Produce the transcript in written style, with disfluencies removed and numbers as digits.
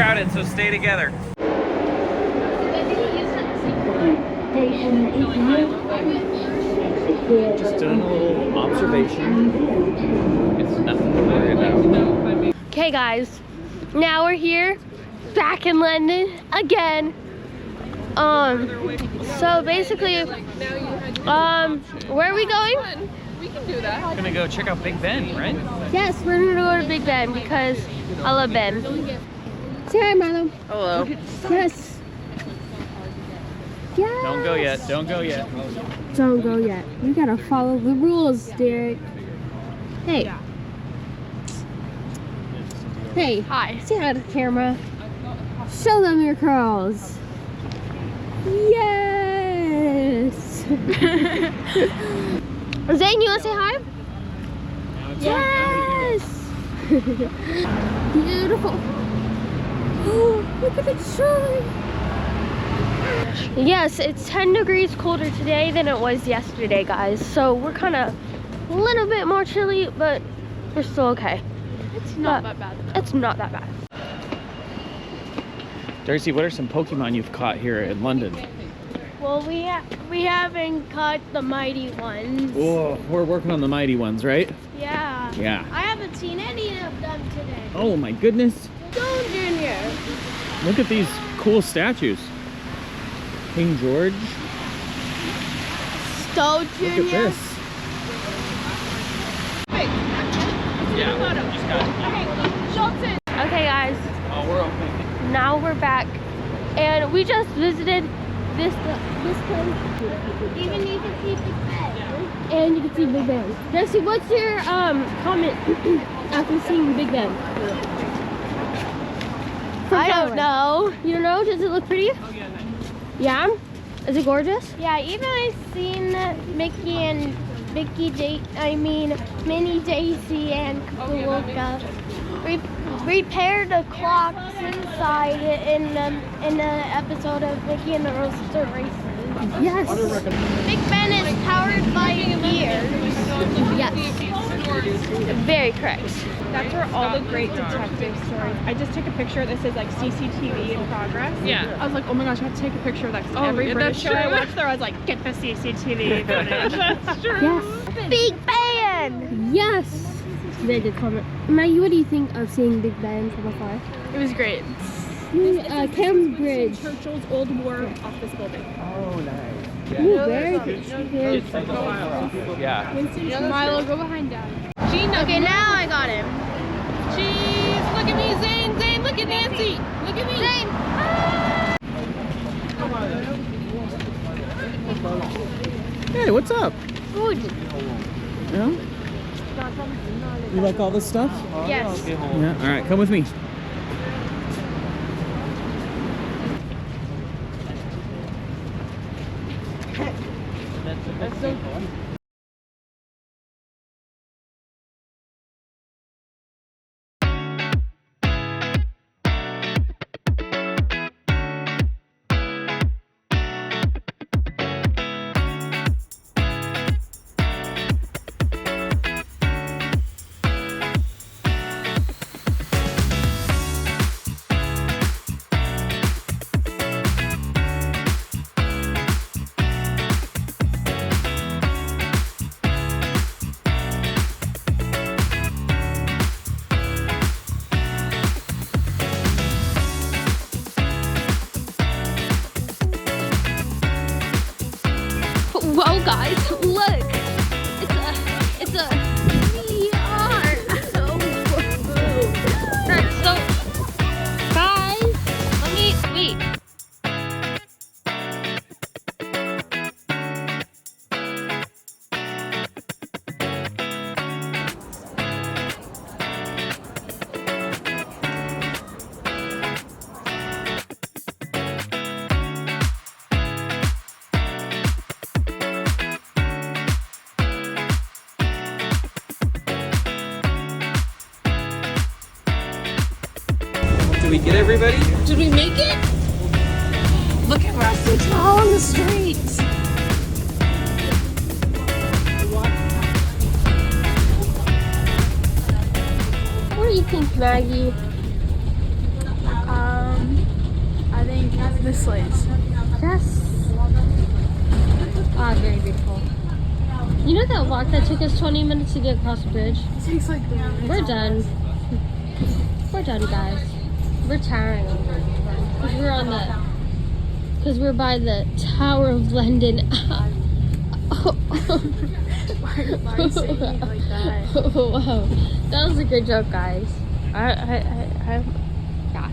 crowded, so stay together. Just doing a little observation. It's nothing to worry about. Okay guys, now we're here, back in London again. So basically, where are we going? We can do that. We're gonna go check out Big Ben, right? Yes, we're gonna go to Big Ben because I love Ben. Say hi, Milo. Hello. Yes. Yes. Don't go yet. Don't go yet. Don't go yet. You gotta follow the rules, Derek. Hey. Yeah. Hey. Hi. Say hi to the camera. Show them your curls. Yes. Zane, you wanna say hi? Yes. Beautiful. Oh, look at the sun. Yes, it's 10 degrees colder today than it was yesterday, guys. So we're kind of a little bit more chilly, but we're still okay. It's not that bad. It's not that bad. Darcy, what are some Pokemon you've caught here in London? Well, we haven't caught the mighty ones. Whoa, we're working on the mighty ones, right? Yeah. Yeah. I haven't seen any of them today. Oh my goodness. Go, Junior. Look at these cool statues. King George. Stowe, Junior. Look at this. Wait. Yeah, just got it. Okay, Schultzen. Okay, guys. Oh, we're okay. Now we're back, and we just visited this place. Even you can see Big Ben. And you can see Big Ben. Jesse, what's your comment after seeing Big Ben? I don't know. You don't know? Does it look pretty? Yeah? Is it gorgeous? Yeah, even I've seen Minnie, Daisy, and Kaluka repair the clocks inside in the episode of Mickey and the Roaster Races. Yes. Big Ben is powered by gears. Yes. Very correct. That's where all the great detective stories. I just took a picture. This is like CCTV in progress. Yeah. I was like, oh my gosh, I have to take a picture of that. 'Cause every yeah, British that's show I true. watched there, I was like, get the CCTV footage. That's true. Yes. Big Ben! Yes! Very good comment. Maggie, what do you think of seeing Big Ben from afar? It was great. Thames Bridge. Churchill's old war office building. Oh, nice. Ooh, very good. Very good. Yeah. Winston, Milo, go behind Dad. Gina. Okay, now I got him. Jeez, look at me, Zane. Zane, look at Nancy. Look at me. Zane! Hey, what's up? Good. Yeah? You like all this stuff? Yes. Yeah. All right, come with me. That's so cool. Whoa, guys, look! It's a VR! That's so... Guys, let me... Wait. Did we get everybody? Did we make it? Look at Rusty Tall on the streets. What do you think, Maggie? This slays. Yes. Ah, very beautiful. You know that walk that took us 20 minutes to get across the bridge? It takes like 3 minutes. We're done. We're done, guys. We're tiring. Because we're on the... Because we're by the Tower of London. Why are you saying it like that? Wow. That was a good joke, guys. Yeah.